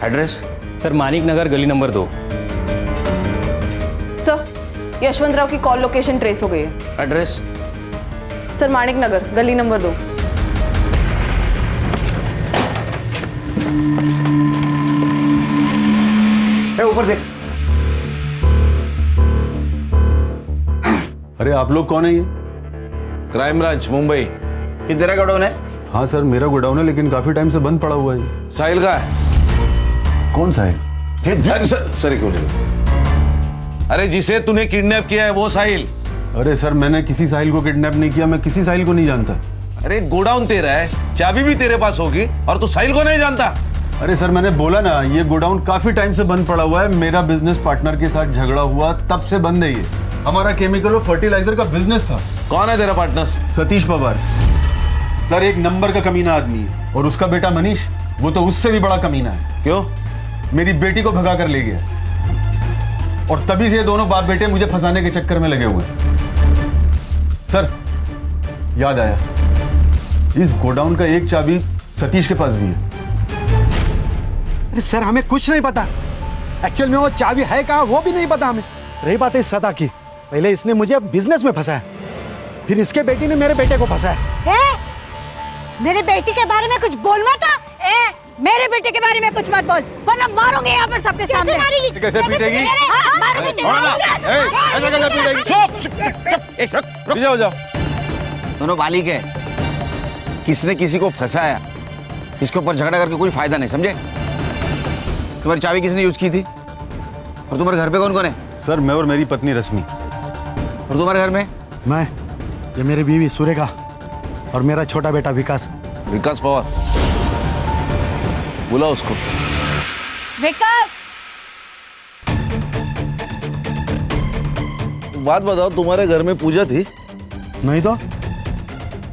एड्रेस? सर मानिक नगर गली नंबर 2। सर यशवंत राव की कॉल लोकेशन ट्रेस हो गई है। एड्रेस? सर माणिक नगर गली नंबर 2। ऊपर देख। अरे आप लोग कौन है ये? Crime branch Mumbai. ये तेरा गोडाउन है? हाँ सर मेरा गोडाउन है, लेकिन काफी टाइम से बंद पड़ा हुआ है। साहिल का है? कौन साहिल? अरे सर क्यों नहीं? अरे जिसे तूने किडनैप किया है वो साहिल। अरे सर मैंने किसी साहिल को किडनैप नहीं किया, मैं किसी साहिल को नहीं जानता। अरे गोडाउन तेरा है, चाबी भी तेरे पास होगी और तू साहिल को नहीं जानता? अरे सर मैंने बोला ना, ये गोडाउन काफी टाइम से बंद पड़ा हुआ है। मेरा बिजनेस पार्टनर के साथ झगड़ा हुआ, तब से बंद है ये। हमारा केमिकल और फर्टिलाइजर का बिजनेस था। कौन है तेरा पार्टनर? सतीश पवार। सर एक नंबर का कमीना आदमी है, और उसका बेटा मनीष, वो तो उससे भी बड़ा कमीना है। क्यों? मेरी बेटी को भगा कर ले गया, और तभी से ये दोनों बाप बेटे मुझे फंसाने के चक्कर में लगे हुए हैं। सर याद आया, इस गोडाउन का एक चाबी सतीश के पास भी है। अरे सर हमें कुछ नहीं पता, एक्चुअल में वो चाबी है कहाँ वो भी नहीं पता हमें। रही बात है इस सदा की, पहले इसने मुझे बिजनेस में फंसाया, फिर इसके बेटी ने मेरे बेटे को फंसाया। मेरे बेटी के बारे में कुछ बोल मत। मेरे बेटे के बारे में कुछ मत बोल, वरना मारूंगी यहाँ पर सबके सामने। मारेगी? कैसे पीटेगी? जाओ जाओ। दोनों बालिग है, किसने किसी को फंसाया, इसके ऊपर झगड़ा करके कोई फायदा नहीं, समझे? तुम्हारी चाबी किसने यूज की थी? और तुम्हारे घर पे कौन कौन है? सर मैं और मेरी पत्नी रश्मि। और तुम्हारे घर में? मैं, ये मेरी बीवी सुरेखा और मेरा छोटा बेटा विकास। विकास पवार, बुला उसको। विकास, बात बताओ, तुम्हारे घर में पूजा थी? नहीं तो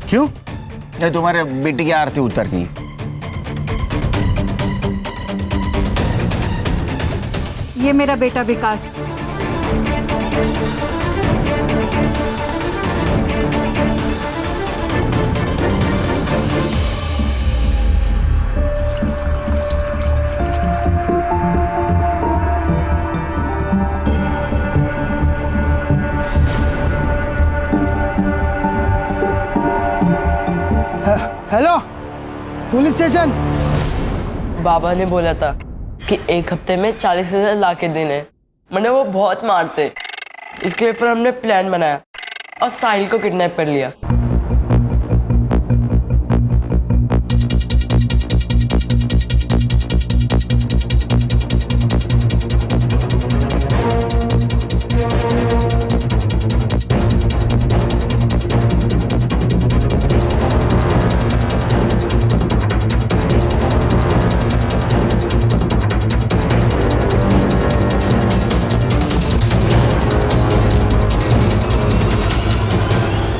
क्यों? नहीं, तुम्हारे बेटी की आरती उतरनी। ये मेरा बेटा विकास। Hello police station. बाबा ने बोला था कि एक हफ्ते में 40,000 ला के देने, मैंने वो बहुत मारते, इसके लिए फिर हमने प्लान बनाया और साहिल को किडनैप कर लिया।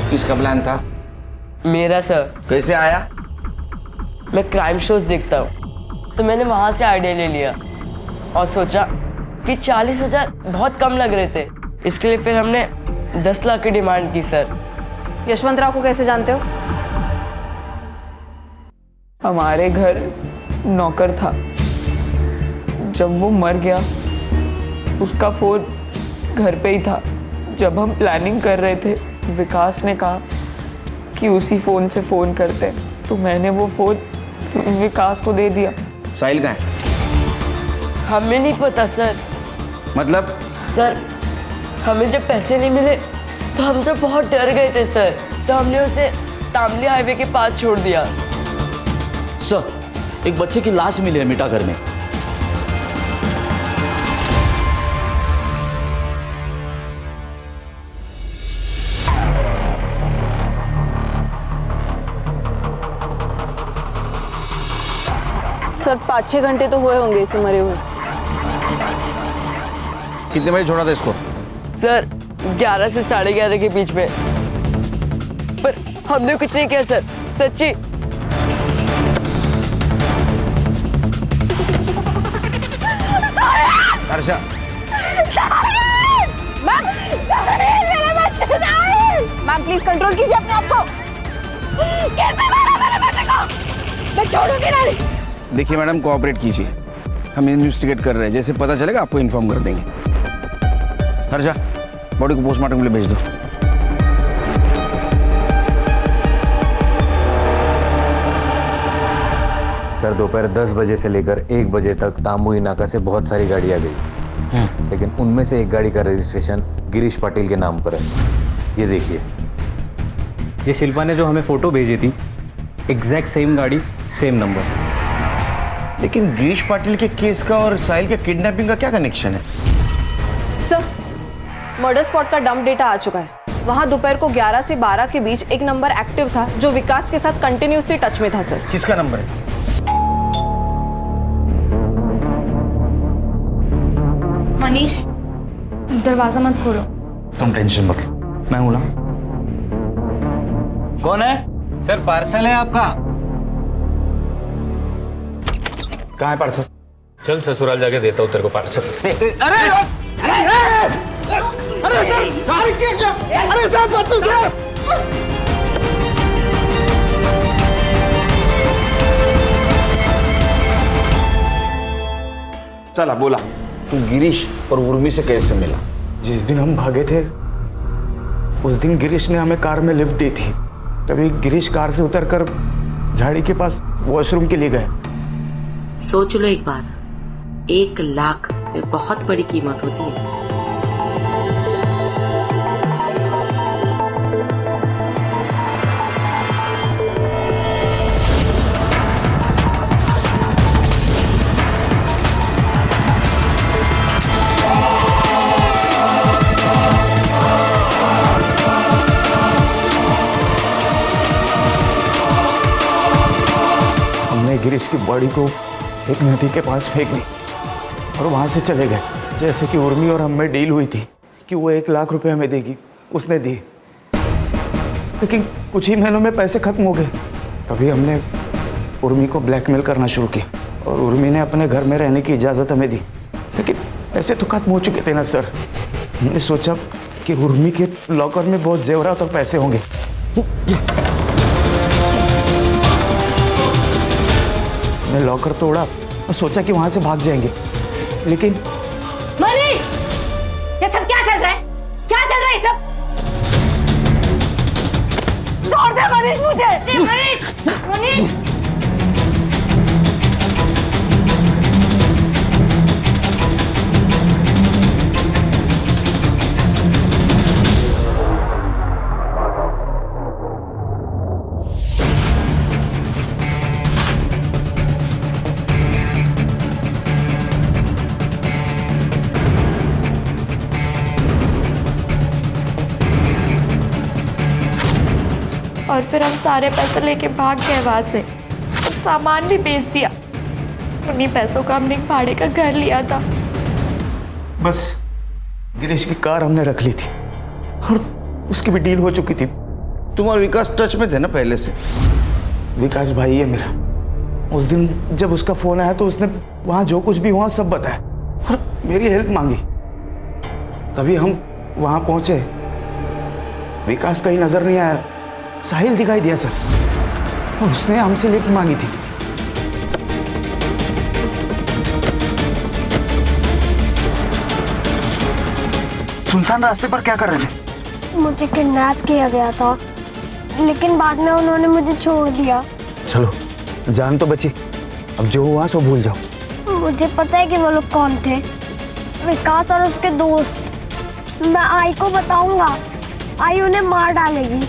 किसका प्लान था? मेरा सर। कैसे आया? मैं क्राइम शोज देखता हूँ, तो मैंने वहां से आइडिया ले लिया और सोचा कि 40,000 बहुत कम लग रहे थे, इसके लिए फिर हमने 10 लाख की डिमांड की सर। यशवंतराव को कैसे जानते हो? हमारे घर नौकर था, जब वो मर गया उसका फोन घर पे ही था। जब हम प्लानिंग कर रहे थे, विकास ने कहा कि उसी फोन से फोन करते, तो मैंने वो फोन विकास को दे दिया। साहिल का है? हमें नहीं पता सर। मतलब? सर हमें जब पैसे नहीं मिले तो हम सब बहुत डर गए थे सर, तो हमने उसे तामली हाईवे के पास छोड़ दिया। सर एक बच्चे की लाश मिली है मिठागर में। सर 5-6 घंटे तो हुए होंगे इसे मरे हुए। कितने बजे छोड़ा था इसको? सर 11 से 11:30 के बीच में, पर हमने कुछ नहीं किया सर, सच्ची। हर्षा, मैम प्लीज कंट्रोल कीजिए अपने आप को। कैसे मारा मेरे बेटे को? मैं छोड़ूंगी नहीं। देखिए मैडम, कोऑपरेट कीजिए, हम इन्वेस्टिगेट कर रहे हैं, जैसे पता चलेगा आपको इन्फॉर्म कर देंगे। हर्षा, बॉडी को पोस्टमार्टम के लिए भेज दो। सर दोपहर 10 बजे से लेकर 1 बजे तक तामुई नाका से बहुत सारी गाड़ियाँ गई, लेकिन उनमें से एक गाड़ी का रजिस्ट्रेशन गिरीश पाटिल के नाम पर है। ये देखिए, ये शिल्पा ने जो हमें फोटो भेजी थी, एग्जैक्ट सेम गाड़ी, सेम नंबर। लेकिन गिरीश पाटिल के केस का और साहिल के किडनैपिंग का क्या कनेक्शन है? सर, मर्डर स्पॉट का डंप डेटा आ चुका है। वहाँ दोपहर को 11 से 12 के बीच एक नंबर एक्टिव था जो विकास के साथ कंटिन्यूसली टच में था सर। किसका नंबर है? मनीष, दरवाजा मत खोलो। तुम टेंशन मत लो, मैं हूं ना। कौन है? सर पार्सल है आपका। कहाँ है पार्सल? चल ससुराल जाके देता हूँ तेरे को पार्सल। अरे सर, अरे सर, मत तो सर। चला बोला, तू गिरीश और उर्मी से कैसे मिला? जिस दिन हम भागे थे उस दिन गिरीश ने हमें कार में लिफ्ट दी थी। तभी गिरीश कार से उतरकर झाड़ी के पास वॉशरूम के लिए गए। सोच लो एक बार, 1 लाख ये बहुत बड़ी कीमत होती है। गिरीश की बॉडी को एक नदी के पास फेंक दी और वहाँ से चले गए। जैसे कि उर्मी और हम में डील हुई थी कि वो 1 लाख रुपए हमें देगी, उसने दिए। लेकिन कुछ ही महीनों में पैसे खत्म हो गए। तभी हमने उर्मी को ब्लैकमेल करना शुरू किया और उर्मी ने अपने घर में रहने की इजाज़त हमें दी। लेकिन पैसे तो खत्म हो चुके थे ना सर। हमने सोचा कि उर्मी के लॉकर में बहुत जेवरात और पैसे होंगे। हमने लॉकर तोड़ा और सोचा कि वहां से भाग जाएंगे, लेकिन मनीष, ये सब क्या चल रहा है? क्या चल रहा है ये सब? छोड़ दे मनीष मुझे। मनीष, मनीष। और फिर हम सारे पैसे लेके भाग गए वहाँ से। सब सामान भी बेच दिया। उन्हीं पैसों का हमने भाड़े का घर लिया था। बस गिरीश की कार हमने रख ली थी और उसकी भी डील हो चुकी थी। तुम और विकास टच में थे ना पहले से? विकास भाई है मेरा। उस दिन जब उसका फोन आया तो उसने वहाँ जो कुछ भी हुआ सब बताया और मेरी हेल्प मांगी। तभी हम वहाँ पहुँचे। विकास कहीं नजर नहीं आया, साहिल दिखाई दिया सर और उसने हमसे लिफ्ट मांगी थी। सुनसान रास्ते पर क्या कर रहे थे? मुझे किडनैप किया गया था, लेकिन बाद में उन्होंने मुझे छोड़ दिया। चलो, जान तो बची, अब जो हुआ सो भूल जाओ। मुझे पता है कि वो लोग कौन थे। विकास और उसके दोस्त। मैं आई को बताऊंगा, आई उन्हें मार डालेगी।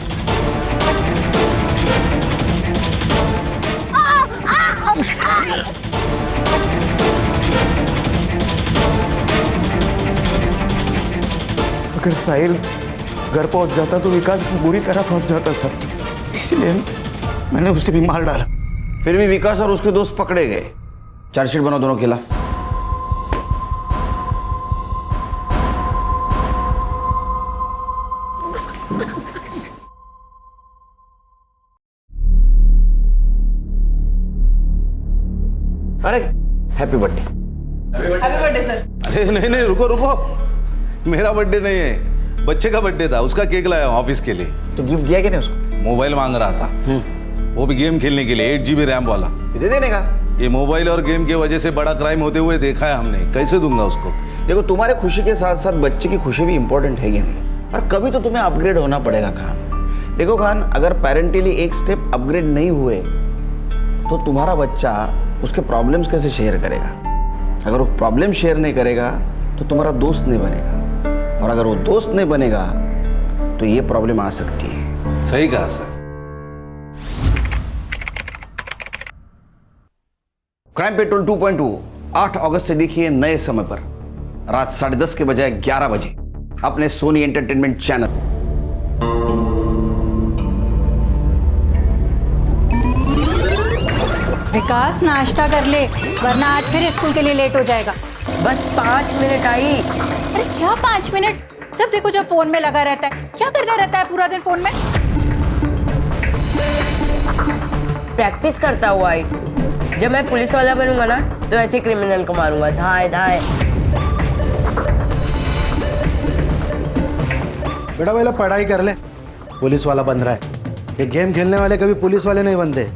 अगर साहिल घर पहुंच जाता तो विकास बुरी तरह फंस जाता सर, इसलिए मैंने उसे भी मार डाला। फिर भी विकास और उसके दोस्त पकड़े गए। चार्जशीट बनाओ दोनों के खिलाफ। अरे happy birthday. Happy birthday sir. अरे नहीं नहीं, रुको रुको, मेरा बर्थडे नहीं है, बच्चे का बर्थडे था, उसका केक लाया हूं ऑफिस के लिए। तो गिफ्ट दिया क्या नहीं उसको? मोबाइल मांग रहा था, वो भी गेम खेलने के लिए, 8 GB रैम वाला। दे देने का। ये मोबाइल और गेम की वजह से बड़ा क्राइम होते हुए देखा है हमने, कैसे दूंगा उसको? देखो, तुम्हारे खुशी के साथ साथ बच्चे की खुशी भी इंपॉर्टेंट है कि नहीं, और कभी तो तुम्हें अपग्रेड होना पड़ेगा खान। देखो खान, अगर पेरेंटली एक स्टेप अपग्रेड नहीं हुए तो तुम्हारा बच्चा उसके प्रॉब्लम्स कैसे शेयर करेगा? अगर वो प्रॉब्लम शेयर नहीं करेगा तो तुम्हारा दोस्त नहीं बनेगा, और अगर वो दोस्त नहीं बनेगा तो ये प्रॉब्लम आ सकती है। सही कहा सर। क्राइम पेट्रोल 2.2 8 अगस्त से देखिए नए समय पर रात 10:30 के बजाय 11 बजे अपने सोनी एंटरटेनमेंट चैनल। विकास नाश्ता कर ले, वरना आज फिर स्कूल के लिए लेट हो जाएगा। बस 5 मिनट आई। अरे क्या 5 मिनट? जब देखो जब फोन में लगा रहता है। क्या करता रहता है पूरा दिन फोन में? प्रैक्टिस करता हुआ आई। जब मैं पुलिस वाला बनूंगा ना तो ऐसे क्रिमिनल को मारूंगा, धाए धाए। बेटा पहले पढ़ाई कर ले, पुलिस वाला बन रहा है। ये गेम खेलने वाले कभी पुलिस वाले नहीं बनते।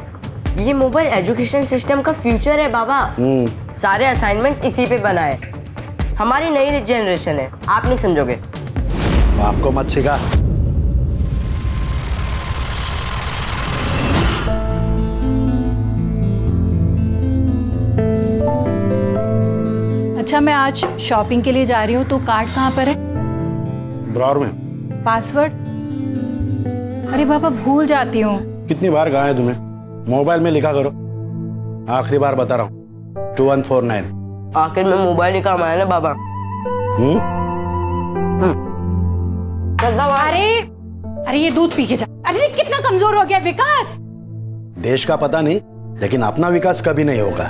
ये मोबाइल एजुकेशन सिस्टम का फ्यूचर है बाबा। सारे असाइनमेंट्स इसी पे बनाए। हमारी नई जनरेशन है, आप नहीं समझोगे। आपको मत सिखा। अच्छा, मैं आज शॉपिंग के लिए जा रही हूँ, तो कार्ड कहाँ पर है? ड्रॉर में। पासवर्ड? अरे बाबा भूल जाती हूँ। कितनी बार कहा है तुम्हें? मोबाइल में लिखा करो। आखिरी बार बता रहा हूँ, 2149। आखिर में मोबाइल ही काम आया ना बाबा। अरे ये दूध पी के जा। अरे कितना कमजोर हो गया विकास। देश का पता नहीं, लेकिन अपना विकास कभी नहीं होगा।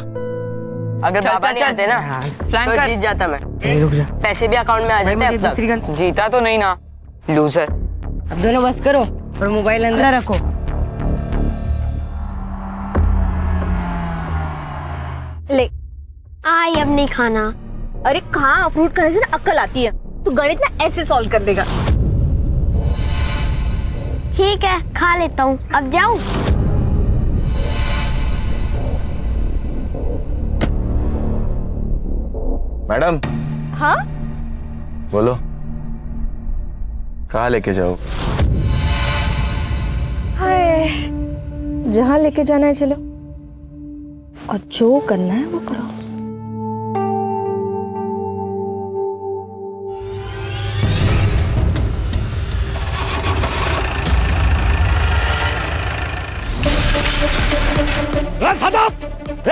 अगर बाबा नहीं आते ना प्लान तो कर। जीत जाता मैं। रुक जा। पैसे भी अकाउंट में आ जाते अब तक। जीता तो नहीं ना, लूजर। अब दोनों बस करो और मोबाइल अंदर रखो। ले। आई अब नहीं खाना। अरे कहाँ, फ्रूट खाने से ना अक्ल आती है। तू गणित ना ऐसे सॉल्व कर देगा। ठीक है, खा लेता हूँ। अब जाऊँ? मैडम। हाँ? बोलो, कहाँ लेके जाओ? हाय, जहाँ लेके जाना है चलो, और जो करना है वो करो।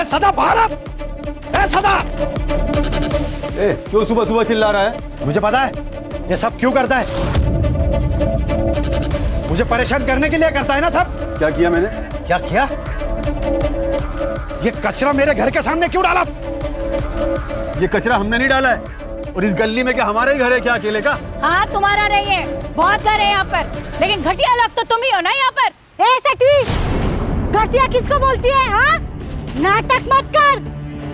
सदा बाहर आ। सदा, क्यों सुबह सुबह चिल्ला रहा है? मुझे पता है ये सब क्यों करता है। मुझे परेशान करने के लिए करता है ना सब। क्या किया मैंने? क्या किया? ये कचरा मेरे घर के सामने क्यों डाला? ये कचरा हमने नहीं डाला है, और इस गली में क्या हमारा ही घर है क्या अकेले का? हाँ तुम्हारा नहीं है, बहुत घर है यहाँ पर, लेकिन घटिया लोग तो तुम ही हो ना यहाँ पर। ए सेठी, घटिया किसको बोलती है? हाँ, नाटक मत कर,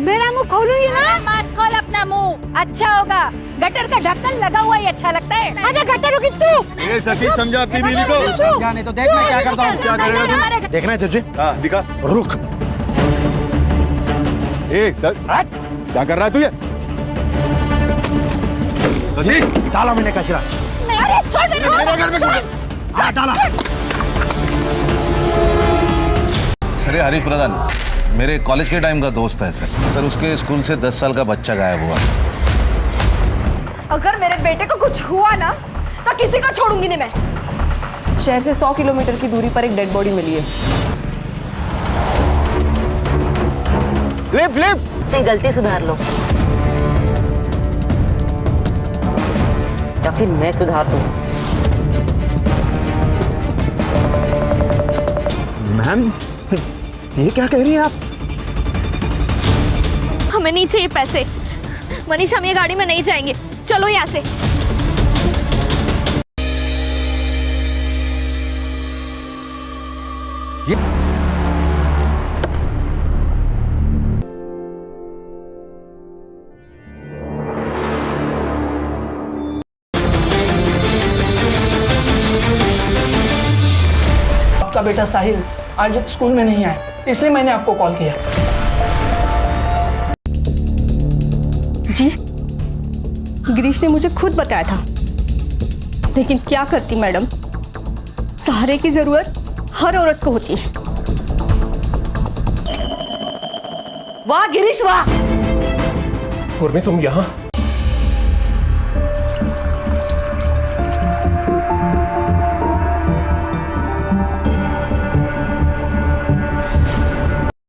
मेरा मुंह खोलूंगी ना। मत खोल अपना मुंह, अच्छा होगा। गटर का ढक्कन लगा हुआ ही अच्छा लगता है। अरे गटर होगी तू। ए सखी, समझा अपनी बीवी को। समझा नहीं तो देख मैं क्या करता हूँ। क्या करेगा तू? देखना है तुझे? हाँ दिखा। रुक। क्या कर रहा है तू? ये डाला मैंने कचरा। अरे छोड़ मेरे डाला। सर, ये हरीश प्रधान मेरे कॉलेज के टाइम का दोस्त है सर। उसके स्कूल से 10 साल का बच्चा गायब हुआ। अगर मेरे बेटे को कुछ हुआ ना तो किसी को छोड़ूंगी नहीं मैं। शहर से 100 किलोमीटर की दूरी पर एक डेड बॉडी मिली है। अपनी गलती सुधार लो, या फिर मैं सुधार दूं। मैम, ये क्या कह रही हैं आप? हमें नहीं चाहिए पैसे। मनीष, हम ये गाड़ी में नहीं जाएंगे, चलो यहाँ से। आपका बेटा साहिल आज स्कूल में नहीं आया, इसलिए मैंने आपको कॉल किया। जी, गिरीश ने मुझे खुद बताया था, लेकिन क्या करती मैडम, सहारे की जरूरत हर औरत को होती है। वाह गिरीश वाह। उर्मी तुम यहाँ